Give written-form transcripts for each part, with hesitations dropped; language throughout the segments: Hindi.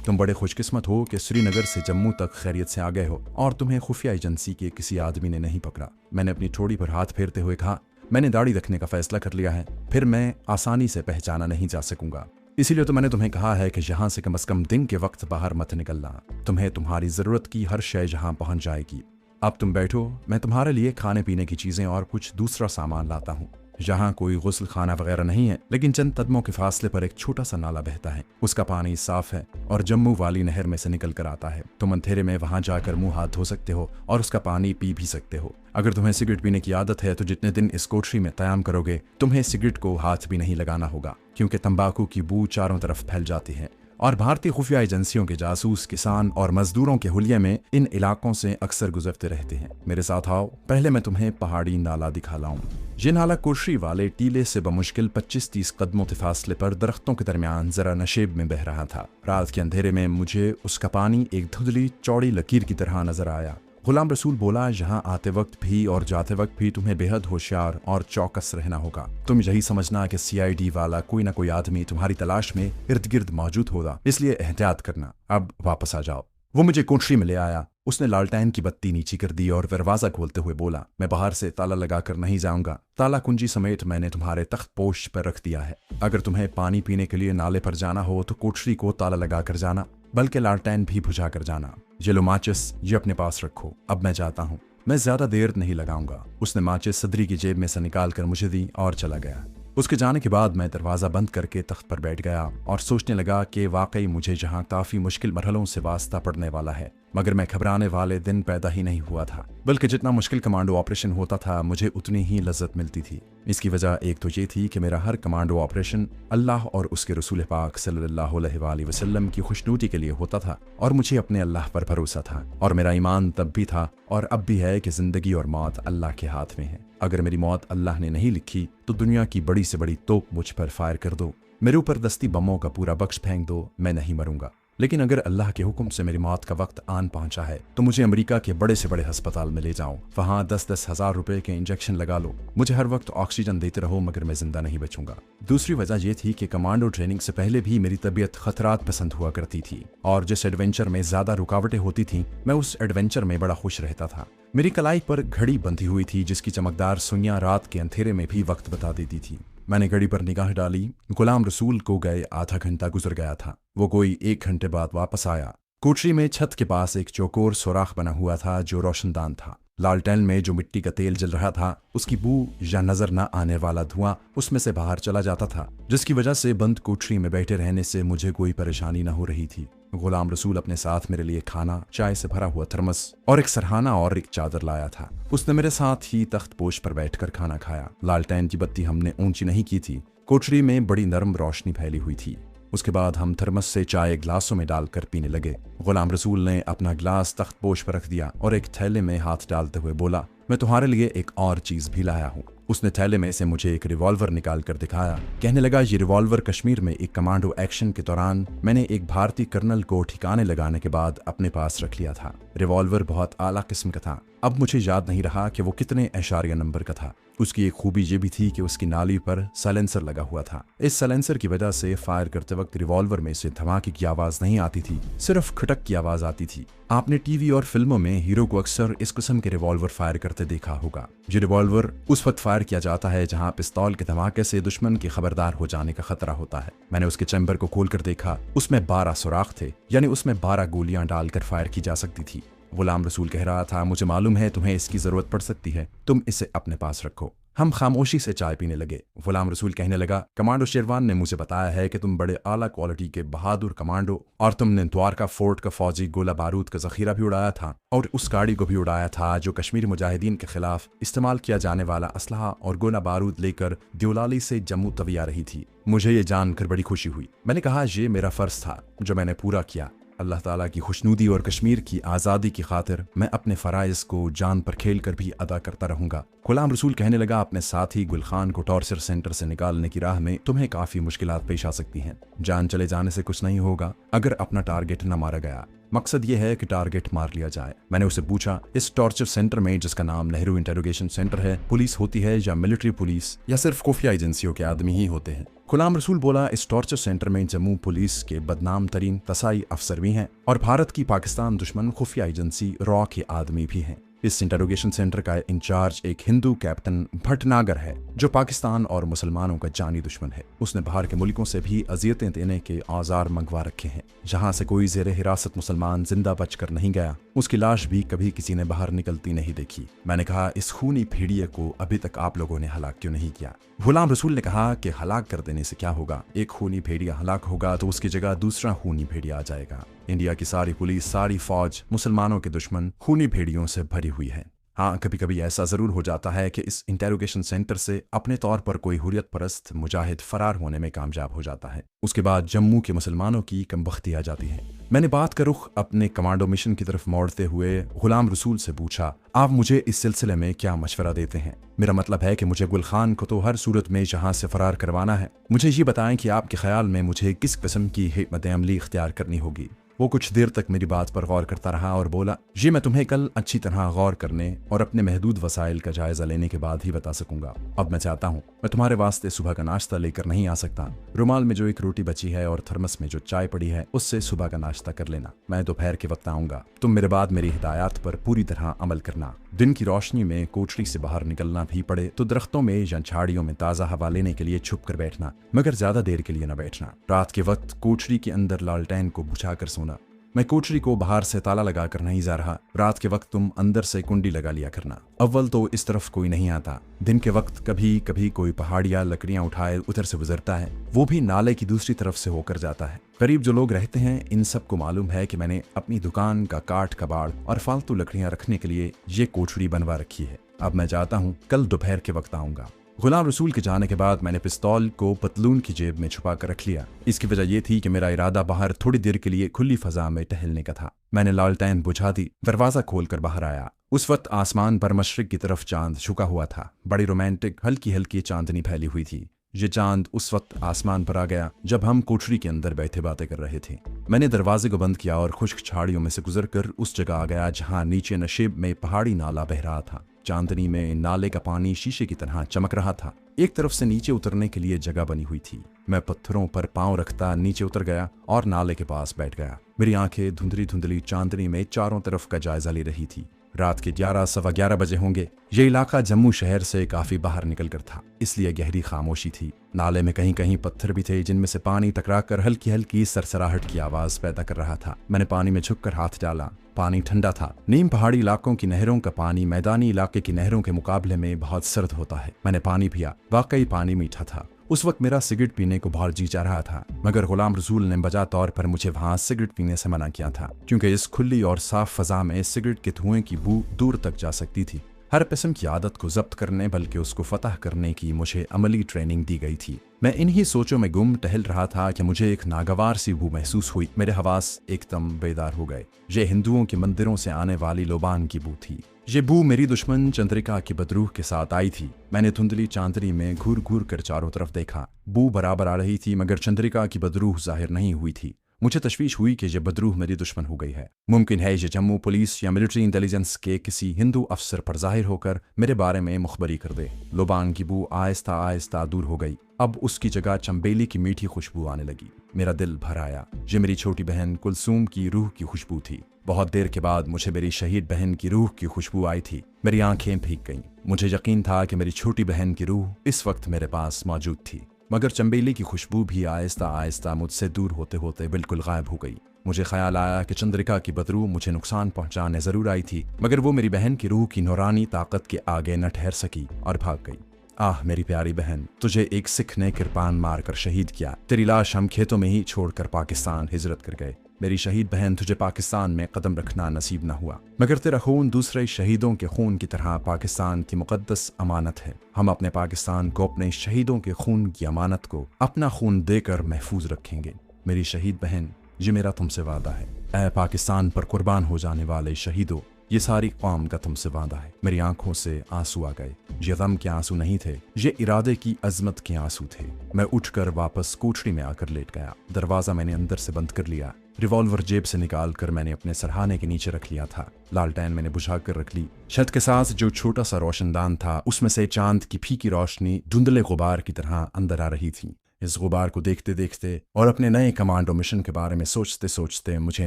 तुम बड़े खुशकिस्मत हो कि श्रीनगर से जम्मू तक खैरियत से आ गए हो और तुम्हें खुफिया एजेंसी के किसी आदमी ने नहीं पकड़ा। मैंने अपनी ठोड़ी पर हाथ फेरते हुए कहा, मैंने दाढ़ी रखने का फैसला कर लिया है, फिर मैं आसानी से पहचाना नहीं जा सकूंगा। इसीलिए तो मैंने तुम्हें कहा है कि यहाँ से कम से कम दिन के वक्त बाहर मत निकलना। तुम्हें तुम्हारी जरूरत की हर शय जहाँ पहुँच जाएगी। अब तुम बैठो, मैं तुम्हारे लिए खाने पीने की चीजें और कुछ दूसरा सामान लाता हूँ। यहाँ कोई गुस्ल खाना वगैरह नहीं है, लेकिन चंद कदमों के फासले पर एक छोटा सा नाला बहता है। उसका पानी साफ है और जम्मू वाली नहर में से निकल कर आता है। तुम अंधेरे में वहां जाकर मुंह हाथ धो सकते हो और उसका पानी पी भी सकते हो। अगर तुम्हें सिगरेट पीने की आदत है तो जितने दिन इस कोठरी में कयाम करोगे तुम्हें सिगरेट को हाथ भी नहीं लगाना होगा, क्योंकि तंबाकू की बू चारों तरफ फैल जाती है और भारतीय खुफिया एजेंसियों के जासूस किसान और मजदूरों के हुलिये में इन इलाकों से अक्सर गुजरते रहते हैं। मेरे साथ आओ, पहले मैं तुम्हें पहाड़ी नाला दिखा लाऊं। ये नाला कोठरी वाले टीले से बमुश्किल 25-30 कदमों के फासले पर दरख्तों के दरमियान जरा नशेब में बह रहा था। रात के अंधेरे में मुझे उसका पानी एक धुंधली चौड़ी लकीर की तरह नजर आया। गुलाम रसूल बोला, यहाँ आते वक्त भी और जाते वक्त भी तुम्हें बेहद होशियार और चौकस रहना होगा। तुम यही समझना कि CID वाला कोई ना कोई आदमी तुम्हारी तलाश में इर्द गिर्द मौजूद होगा, इसलिए एहतियात करना। अब वापस आ जाओ। वो मुझे कोठरी में ले आया। उसने लालटेन की बत्ती नीची कर दी और दरवाजा खोलते हुए बोला, मैं बाहर से ताला लगाकर नहीं जाऊंगा। ताला कुंजी समेत मैंने तुम्हारे तख्त पोश पर रख दिया है। अगर तुम्हें पानी पीने के लिए नाले पर जाना हो तो कोठरी को ताला लगाकर जाना, बल्कि लालटेन भी बुझा कर जाना। ये लो माचिस, ये अपने पास रखो। अब मैं जाता हूँ, मैं ज्यादा देर नहीं लगाऊंगा। उसने माचिस सदरी की जेब में से निकाल कर मुझे दी और चला गया। उसके जाने के बाद मैं दरवाज़ा बंद करके तख्त पर बैठ गया और सोचने लगा कि वाकई मुझे जहाँ काफ़ी मुश्किल मरहलों से वास्ता पड़ने वाला है, मगर मैं घबराने वाले दिन पैदा ही नहीं हुआ था। बल्कि जितना मुश्किल कमांडो ऑपरेशन होता था मुझे उतनी ही लज्जत मिलती थी। इसकी वजह एक तो ये थी कि मेरा हर कमांडो ऑपरेशन अल्लाह और उसके रसूल पाक सल्लल्लाहु अलैहि वसल्लम की खुशनुदी के लिए होता था और मुझे अपने अल्लाह पर भरोसा था। और मेरा ईमान तब भी था और अब भी है कि जिंदगी और मौत अल्लाह के हाथ में है। अगर मेरी मौत अल्लाह ने नहीं लिखी तो दुनिया की बड़ी से बड़ी तोप मुझ पर फायर कर दो, मेरे ऊपर दस्ती बमों का पूरा बख्श फेंक दो, मैं नहीं मरूंगा। लेकिन अगर अल्लाह के हुक्म से मेरी मौत का वक्त आन पहुंचा है तो मुझे अमेरिका के बड़े से बड़े अस्पताल में ले जाओ। वहां 10-10 हज़ार रुपए के इंजेक्शन लगा लो, मुझे हर वक्त ऑक्सीजन देते रहो, मगर मैं जिंदा नहीं बचूंगा। दूसरी वजह यह थी कि कमांडो ट्रेनिंग से पहले भी मेरी तबीयत खतरात पसंद हुआ करती थी और जिस एडवेंचर में ज्यादा रुकावटें होती थीं मैं उस एडवेंचर में बड़ा खुश रहता था। मेरी कलाई पर घड़ी बंधी हुई थी जिसकी चमकदार सुइयां रात के अंधेरे में भी वक्त बता देती थी। मैंने घड़ी पर निगाह डाली। गुलाम रसूल को गए आधा घंटा गुजर गया था। वो कोई 1 घंटे बाद वापस आया। कोठरी में छत के पास एक चौकोर सुराख बना हुआ था जो रोशनदान था। लालटेन में जो मिट्टी का तेल जल रहा था उसकी बू या नजर न आने वाला धुआं उसमें से बाहर चला जाता था, जिसकी वजह से बंद कोठरी में बैठे रहने से मुझे कोई परेशानी न हो रही थी। गुलाम रसूल अपने साथ मेरे लिए खाना, चाय से भरा हुआ थर्मस और एक सरहाना और एक चादर लाया था। उसने मेरे साथ ही तख्त पोश पर बैठकर खाना खाया। लालटेन की बत्ती हमने ऊंची नहीं की थी। कोठरी में बड़ी नरम रोशनी फैली हुई थी। उसके बाद हम थर्मस से चाय ग्लासों में डालकर पीने लगे। गुलाम रसूल ने अपना ग्लास तख्त पोश पर रख दिया और एक थैले में हाथ डालते हुए बोला, मैं तुम्हारे लिए एक और चीज भी लाया हूँ। उसने थैले में से मुझे एक रिवॉल्वर निकाल कर दिखाया। कहने लगा, ये रिवॉल्वर कश्मीर में एक कमांडो एक्शन के दौरान मैंने एक भारतीय कर्नल को ठिकाने लगाने के बाद अपने पास रख लिया था। रिवॉल्वर बहुत आला किस्म का था। अब मुझे याद नहीं रहा कि वो कितने एशारिया नंबर का था। उसकी एक खूबी ये भी थी कि उसकी नाली पर साइलेंसर लगा हुआ था। इस साइलेंसर की वजह से फायर करते वक्त रिवॉल्वर में से धमाके की आवाज नहीं आती थी, सिर्फ खटक की आवाज आती थी। आपने टीवी और फिल्मों में हीरो को अक्सर इस किस्म के रिवॉल्वर फायर करते देखा होगा। ये रिवॉल्वर उस वक्त फायर किया जाता है जहां पिस्तौल के धमाके से दुश्मन के खबरदार हो जाने का खतरा होता है। मैंने उसके चैम्बर को खोलकर देखा। उसमें 12 सुराख थे, यानी उसमें 12 गोलियां डालकर फायर की जा सकती थी। गुलाम रसूल कह रहा था, मुझे मालूम है तुम्हें इसकी जरूरत पड़ सकती है, तुम इसे अपने पास रखो। हम खामोशी से चाय पीने लगे। गुलाम रसूल कहने लगा, कमांडो शेरवान ने मुझे बताया है कि तुम बड़े आला क्वालिटी के बहादुर कमांडो और तुमने द्वारका फोर्ट का फौजी गोला बारूद का जखीरा भी उड़ाया था और उस गाड़ी को भी उड़ाया था जो कश्मीरी मुजाहिदीन के खिलाफ इस्तेमाल किया जाने वाला असलहा और गोला बारूद लेकर दियोलाली से जम्मू तवी आ रही थी। मुझे ये जानकर बड़ी खुशी हुई। मैंने कहा, ये मेरा फर्ज था जो मैंने पूरा किया। अल्लाह ताला की खुशनुदी और कश्मीर की आज़ादी की खातिर मैं अपने फ़राइज़ को जान पर खेल कर भी अदा करता रहूंगा। गुलाम रसूल कहने लगा, अपने साथी गुलखान को टॉर्चर सेंटर से निकालने की राह में तुम्हें काफ़ी मुश्किलात पेश आ सकती हैं। जान चले जाने से कुछ नहीं होगा अगर अपना टारगेट न मारा गया। मकसद ये है कि टारगेट मार लिया जाए। मैंने उसे पूछा, इस टॉर्चर सेंटर में जिसका नाम नेहरू इंटेरोगेशन सेंटर है, पुलिस होती है या मिलिट्री पुलिस या सिर्फ खुफिया एजेंसियों के आदमी ही होते हैं? गुलाम रसूल बोला, इस टॉर्चर सेंटर में जम्मू पुलिस के बदनाम तरीन तसाई अफसर भी हैं और भारत की पाकिस्तान दुश्मन खुफिया एजेंसी रॉ के आदमी भी हैं। इस इंटरोगेशन सेंटर का इंचार्ज एक हिंदू कैप्टन भटनागर है जो पाकिस्तान और मुसलमानों का जानी दुश्मन है। उसने बाहर के मुल्कों से भी अजियतें देने के औजार मंगवा रखे हैं। जहां से कोई जेर हिरासत मुसलमान जिंदा बचकर नहीं गया, उसकी लाश भी कभी किसी ने बाहर निकलती नहीं देखी। मैंने कहा, इस खूनी भेड़िए को अभी तक आप लोगों ने हलाक क्यों नहीं किया? गुलाम रसूल ने कहा कि हलाक कर देने से क्या होगा, एक खूनी भेड़िया हलाक होगा तो उसकी जगह दूसरा खूनी भेड़िया आ जाएगा। इंडिया की सारी पुलिस, सारी फौज मुसलमानों के दुश्मन खूनी भेड़ियों से भरी हुई है। हाँ, कभी कभी ऐसा जरूर हो जाता है कि इस इंटेरोगेशन सेंटर से अपने तौर पर कोई हुर्रियत परस्त मुजाहिद फरार होने में कामयाब हो जाता है। उसके बाद जम्मू के मुसलमानों की कमबख्ती आ जाती है। मैंने बात का रुख अपने कमांडो मिशन की तरफ मोड़ते हुए गुलाम रसूल से पूछा, आप मुझे इस सिलसिले में क्या मशवरा देते हैं? मेरा मतलब है कि मुझे गुल खान को तो हर सूरत में जहां से फरार करवाना है। मुझे ये बताएं कि आपके ख्याल में मुझे किस किस्म की हिकमत अमली इख्तियार करनी होगी। वो कुछ देर तक मेरी बात पर गौर करता रहा और बोला, ये मैं तुम्हें कल अच्छी तरह गौर करने और अपने महदूद वसाइल का जायजा लेने के बाद ही बता सकूंगा। अब मैं चाहता हूँ, मैं तुम्हारे वास्ते सुबह का नाश्ता लेकर नहीं आ सकता। रुमाल में जो एक रोटी बची है और थर्मस में जो चाय पड़ी है, उससे सुबह का नाश्ता कर लेना। मैं दोपहर के वक्त आऊंगा। तुम मेरे बाद मेरी हिदायत पर पूरी तरह अमल करना। दिन की रोशनी में कोठरी से बाहर निकलना भी पड़े तो दरख्तों में या झाड़ियों में ताज़ा हवा लेने के लिए छुप कर बैठना, मगर ज्यादा देर के लिए न बैठना। रात के वक्त कोठरी के अंदर लालटेन को बुझा कर सोना। मैं कोठरी को बाहर से ताला लगा कर नहीं जा रहा। रात के वक्त तुम अंदर से कुंडी लगा लिया करना। अव्वल तो इस तरफ कोई नहीं आता। दिन के वक्त कभी कभी कोई पहाड़ियां लकड़ियां उठाए उधर से गुजरता है, वो भी नाले की दूसरी तरफ से होकर जाता है। करीब जो लोग रहते हैं, इन सबको मालूम है कि मैंने अपनी दुकान का काठ कबाड़ और फालतू लकड़ियां रखने के लिए ये कोठरी बनवा रखी है। अब मैं चाहता हूँ कल दोपहर के वक्त आऊंगा। गुलाम रसूल के जाने के बाद मैंने पिस्तौल को पतलून की जेब में छुपा कर रख लिया। इसकी वजह यह थी कि मेरा इरादा बाहर थोड़ी देर के लिए खुली फजा में टहलने का था। मैंने लालटेन बुझा दी, दरवाजा खोलकर बाहर आया। उस वक्त आसमान पर मशरिक की तरफ चांद झुका हुआ था। बड़ी रोमांटिक हल्की हल्की चांदनी फैली हुई थी। ये चांद उस वक्त आसमान पर आ गया जब हम कोठरी के अंदर बैठे बातें कर रहे थे। मैंने दरवाजे को बंद किया और खुश्क झाड़ियों में से गुजरकर उस जगह आ गया जहां नीचे नशेब में पहाड़ी नाला बह रहा था। चांदनी में नाले का पानी शीशे की तरह चमक रहा था। एक तरफ से नीचे उतरने के लिए जगह बनी हुई थी। मैं पत्थरों पर पांव रखता नीचे उतर गया और नाले के पास बैठ गया। मेरी आंखें धुंधली धुंधली चांदनी में चारों तरफ का जायजा ले रही थी। रात के 11 सवा 11 बजे होंगे। ये इलाका जम्मू शहर से काफी बाहर निकल कर था, इसलिए गहरी खामोशी थी। नाले में कहीं कहीं पत्थर भी थे जिनमें से पानी टकराकर हल्की हल्की सरसराहट की आवाज पैदा कर रहा था। मैंने पानी में झुककर हाथ डाला। पानी ठंडा था। नीम पहाड़ी इलाकों की नहरों का पानी मैदानी इलाके की नहरों के मुकाबले में बहुत सर्द होता है। मैंने पानी पिया, वाकई पानी मीठा था। उस वक्त मेरा सिगरेट पीने को बहुत जी चाह रहा था, मगर गुलाम रसूल ने बजा तौर पर मुझे वहां सिगरेट पीने से मना किया था, क्योंकि इस खुली और साफ फजा में सिगरेट के धुएं की बू दूर तक जा सकती थी। हर किस्म की आदत को जब्त करने बल्कि उसको फतह करने की मुझे अमली ट्रेनिंग दी गई थी। मैं इन्हीं सोचों में गुम टहल रहा था कि मुझे एक नागवार सी बू महसूस हुई। मेरे हवास एकदम बेदार हो गए। ये हिंदुओं के मंदिरों से आने वाली लोबान की बू थी। ये बू मेरी दुश्मन चंद्रिका की बदरूह के साथ आई थी। मैंने धुंधली चांदनी में घूर घूर कर चारों तरफ देखा। बू बराबर आ रही थी, मगर चंद्रिका की बदरूह जाहिर नहीं हुई थी। मुझे तशवीश हुई कि यह बदरूह मेरी दुश्मन हो गई है। मुमकिन है ये जम्मू पुलिस या मिलिट्री इंटेलिजेंस के किसी हिंदू अफसर पर जाहिर होकर मेरे बारे में मुखबरी कर दे। लोबान की बू आहिस्ता आहिस्ता दूर हो गई। अब उसकी जगह चंबेली की मीठी खुशबू आने लगी। मेरा दिल भर आया। ये मेरी छोटी बहन कुलसूम की रूह की खुशबू थी। बहुत देर के बाद मुझे मेरी शहीद बहन की रूह की खुशबू आई थी। मेरी आंखें भीग गईं। मुझे यकीन था कि मेरी छोटी बहन की रूह इस वक्त मेरे पास मौजूद थी, मगर चंबेली की खुशबू भी आहिस्ता आहिस्ता मुझसे दूर होते होते बिल्कुल गायब हो गई। मुझे ख्याल आया कि चंद्रिका की बदरूह मुझे नुकसान पहुंचाने जरूर आई थी, मगर वो मेरी बहन की रूह की नूरानी ताकत के आगे न ठहर सकी और भाग गई। आह मेरी प्यारी बहन, तुझे एक सिख ने किरपान मारकर शहीद किया। तेरी लाश हम खेतों में ही छोड़कर पाकिस्तान हिजरत कर गए। मेरी शहीद बहन, तुझे पाकिस्तान में कदम रखना नसीब न हुआ, मगर तेरा खून दूसरे शहीदों के खून की तरह पाकिस्तान की मुकद्दस अमानत है। हम अपने पाकिस्तान को, अपने शहीदों के खून की अमानत को अपना खून देकर महफूज रखेंगे। मेरी शहीद बहन, ये मेरा तुमसे वादा है। ऐ पाकिस्तान पर कुर्बान हो जाने वाले शहीदों, ये सारी कौम का तुमसे वादा है। मेरी आंखों से आंसू आ गए। ये गम के आंसू नहीं थे, ये इरादे की अजमत के आंसू थे। मैं उठकर वापस कोठरी में आकर लेट गया। दरवाजा मैंने अंदर से बंद कर लिया। रिवॉल्वर जेब से निकालकर मैंने अपने सरहाने के नीचे रख लिया था। लालटेन मैंने बुझा कर रख ली। छत के साथ जो छोटा सा रोशनदान था उसमें से चांद की फीकी रोशनी धुंधले गुबार की तरह अंदर आ रही थी। इस गुबार को देखते देखते और अपने नए कमांडो मिशन के बारे में सोचते सोचते मुझे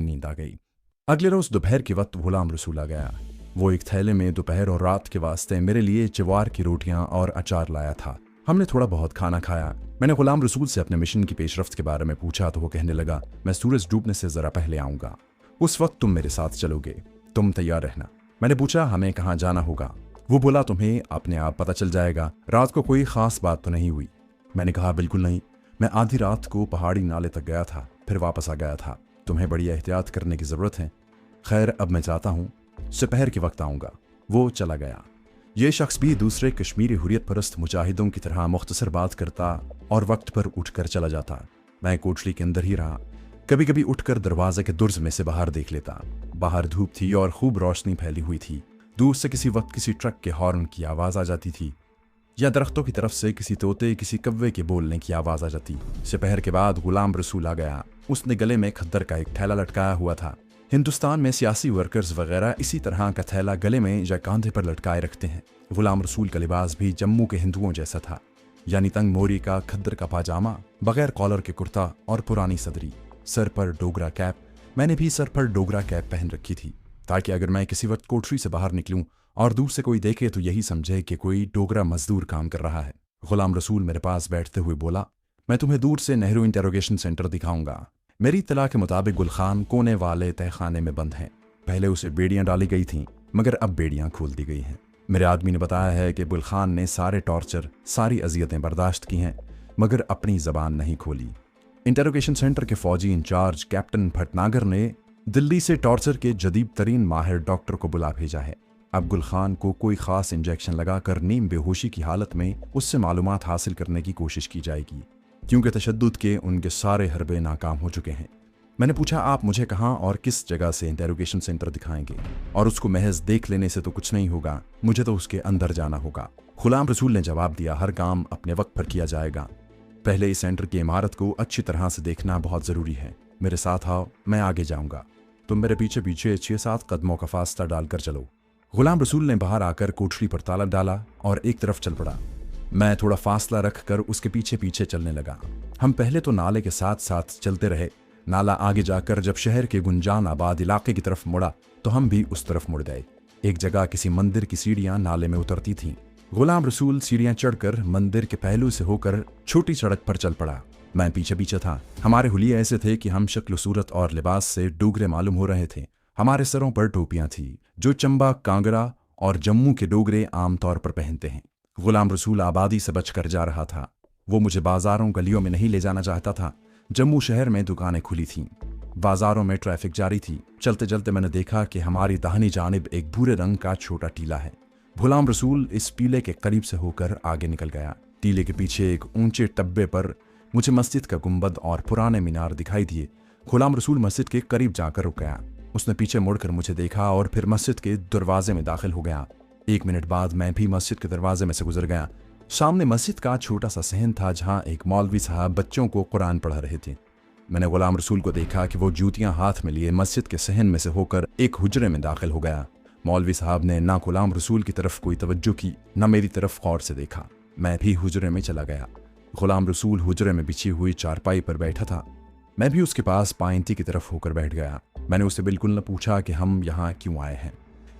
नींद आ गई। अगले रोज दोपहर के वक्त गुलाम रसूल आ गया। वो एक थैले में दोपहर और रात के वास्ते मेरे लिए ज्वार की रोटियां और अचार लाया था। हमने थोड़ा बहुत खाना खाया। मैंने गुलाम रसूल से अपने मिशन की पेशरफ्त के बारे में पूछा तो वो कहने लगा, मैं सूरज डूबने से जरा पहले आऊंगा, उस वक्त तुम मेरे साथ चलोगे, तुम तैयार रहना। मैंने पूछा हमें कहाँ जाना होगा। वो बोला तुम्हें अपने आप पता चल जाएगा, रात को कोई खास बात तो नहीं हुई। मैंने कहा बिल्कुल नहीं, मैं आधी रात को पहाड़ी नाले तक गया था, फिर वापस आ गया था। तुम्हें बड़ी एहतियात करने की जरूरत है। खैर अब मैं जाता हूँ, दोपहर के वक्त आऊँगा। वो चला गया। ये शख्स भी दूसरे कश्मीरी हुर्रियत परस्त मुजाहिदों की तरह मुख्तसर बात करता और वक्त पर उठकर चला जाता। मैं कोठरी के अंदर ही रहा। कभी कभी उठकर दरवाजे के दुर्ज में से बाहर देख लेता। बाहर धूप थी और खूब रोशनी फैली हुई थी। दूर से किसी वक्त किसी ट्रक के हॉर्न की आवाज़ आ जाती थी या दरख्तों की तरफ से किसी तोते किसी कव्वे के बोलने की आवाज़ आ जाती। दोपहर के बाद गुलाम रसूल आ गया। उसने गले में खद्दर का एक थैला लटकाया हुआ था। हिंदुस्तान में सियासी वर्कर्स वगैरह इसी तरह का थैला गले में या कांधे पर लटकाए रखते हैं। गुलाम रसूल का लिबास भी जम्मू के हिंदुओं जैसा था, यानी तंग मोरी का खद्दर का पाजामा, बगैर कॉलर के कुर्ता और पुरानी सदरी, सर पर डोगरा कैप। मैंने भी सर पर डोगरा कैप पहन रखी थी ताकि अगर मैं किसी वक्त कोठरी से बाहर निकलूं और दूर से कोई देखे तो यही समझे कि कोई डोगरा मजदूर काम कर रहा है। गुलाम रसूल मेरे पास बैठते हुए बोला, मैं तुम्हें दूर से नेहरू इंटेरोगेशन सेंटर दिखाऊंगा। मेरी इत्तला के मुताबिक गुलखान कोने वाले तहखाने में बंद हैं। पहले उसे बेड़ियां डाली गई थीं, मगर अब बेड़ियां खोल दी गई हैं। मेरे आदमी ने बताया है कि गुलखान ने सारे टॉर्चर, सारी अजियतें बर्दाश्त की हैं, मगर अपनी जबान नहीं खोली। इंटेरोगेशन सेंटर के फौजी इंचार्ज कैप्टन भटनागर ने दिल्ली से टॉर्चर के जदीद तरीन माहिर डॉक्टर को बुला भेजा है। अब गुलखान को कोई खास इंजेक्शन लगाकर नीम बेहोशी की हालत में उससे मालूमात हासिल करने की कोशिश की जाएगी, क्योंकि तशद्दुद के उनके सारे हरबे नाकाम हो चुके हैं। मैंने पूछा आप मुझे कहाँ और किस जगह से इंटेरोगेशन सेंटर दिखाएंगे? और उसको महज देख लेने से तो कुछ नहीं होगा, मुझे तो उसके अंदर जाना होगा। गुलाम रसूल ने जवाब दिया, हर काम अपने वक्त पर किया जाएगा। पहले इस सेंटर की इमारत को अच्छी तरह से देखना बहुत ज़रूरी है। मेरे साथ आओ, मैं आगे जाऊँगा, तुम मेरे पीछे पीछे 6-7 कदमों का फासला डालकर चलो। गुलाम रसूल ने बाहर आकर कोठरी पर ताला डाला और एक तरफ चल पड़ा। मैं थोड़ा फासला रखकर उसके पीछे पीछे चलने लगा। हम पहले तो नाले के साथ साथ चलते रहे। नाला आगे जाकर जब शहर के गुंजान आबाद इलाके की तरफ मुड़ा तो हम भी उस तरफ मुड़ गए। एक जगह किसी मंदिर की सीढ़ियां नाले में उतरती थीं। गुलाम रसूल सीढ़ियां चढ़कर मंदिर के पहलू से होकर छोटी सड़क पर चल पड़ा। मैं पीछे पीछे था। हमारे हुलिये ऐसे थे कि हम शक्ल सूरत और लिबास से डोगरे मालूम हो रहे थे। हमारे सरों पर टोपियां थी जो चंबा, कांगड़ा और जम्मू के डोगरे आमतौर पर पहनते हैं। गुलाम रसूल आबादी से बचकर जा रहा था। वो मुझे बाजारों गलियों में नहीं ले जाना चाहता था। जम्मू शहर में दुकानें खुली थीं, बाजारों में ट्रैफिक जारी थी। चलते चलते मैंने देखा कि हमारी दाहिनी जानिब एक भूरे रंग का छोटा टीला है। गुलाम रसूल इस टीले के करीब से होकर आगे निकल गया। टीले के पीछे एक ऊंचे टब्बे पर मुझे मस्जिद का गुंबद और पुराने मीनार दिखाई दिए। गुलाम रसूल मस्जिद के करीब जाकर रुक गया। उसने पीछे मुड़कर मुझे देखा और फिर मस्जिद के दरवाजे में दाखिल हो गया। 1 मिनट बाद मैं भी मस्जिद के दरवाजे में से गुजर गया। सामने मस्जिद का छोटा सा सहन था जहां एक मौलवी साहब बच्चों को कुरान पढ़ा रहे थे। मैंने गुलाम रसूल को देखा कि वो जूतियां हाथ में लिए मस्जिद के सहन में से होकर एक हुजरे में दाखिल हो गया। मौलवी साहब ने ना गुलाम रसूल की तरफ कोई तवज्जो की, न मेरी तरफ गौर से देखा। मैं भी हुजरे में चला गया। गुलाम रसूल हुजरे में बिछी हुई चारपाई पर बैठा था। मैं भी उसके पास पायंती की तरफ होकर बैठ गया। मैंने उससे बिल्कुल न पूछा कि हम यहाँ क्यों आए हैं।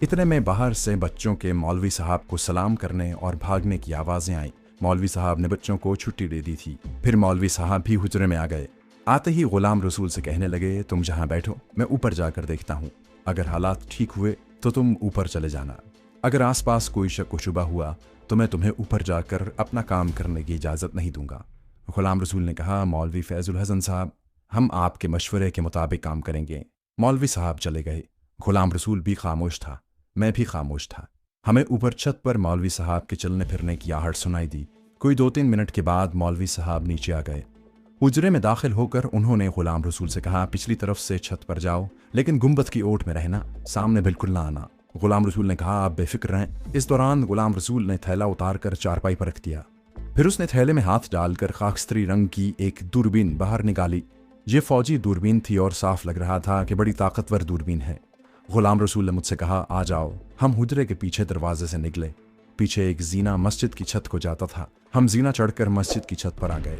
इतने में बाहर से बच्चों के मौलवी साहब को सलाम करने और भागने की आवाज़ें आईं। मौलवी साहब ने बच्चों को छुट्टी दे दी थी। फिर मौलवी साहब भी हुजरे में आ गए। आते ही गुलाम रसूल से कहने लगे, तुम जहाँ बैठो, मैं ऊपर जाकर देखता हूँ। अगर हालात ठीक हुए तो तुम ऊपर चले जाना। अगर आसपास कोई शक व शुबा हुआ तो मैं तुम्हें ऊपर जाकर अपना काम करने की इजाज़त नहीं दूंगा। गुलाम रसूल ने कहा, मौलवी फैजुल हसन साहब, हम आपके मशवरे के मुताबिक काम करेंगे। मौलवी साहब चले गए। गुलाम रसूल भी खामोश था, मैं भी खामोश था। हमें ऊपर छत पर मौलवी साहब के चलने फिरने की आहट सुनाई दी। कोई 2-3 मिनट के बाद मौलवी साहब नीचे आ गए। हुजरे में दाखिल होकर उन्होंने गुलाम रसूल से कहा, पिछली तरफ से छत पर जाओ, लेकिन गुंबद की ओट में रहना, सामने बिल्कुल ना आना। गुलाम रसूल ने कहा, आप बेफिक्र रहें। इस दौरान गुलाम रसूल ने थैला उतार कर चारपाई पर रख दिया। फिर उसने थैले में हाथ डालकर खाकस्तरी रंग की एक दूरबीन बाहर निकाली। ये फौजी दूरबीन थी और साफ लग रहा था कि बड़ी ताकतवर दूरबीन है। गुलाम रसूल ने मुझसे कहा, आ जाओ। हम हुजरे के पीछे दरवाजे से निकले। पीछे एक जीना मस्जिद की छत को जाता था। हम जीना चढ़कर मस्जिद की छत पर आ गए।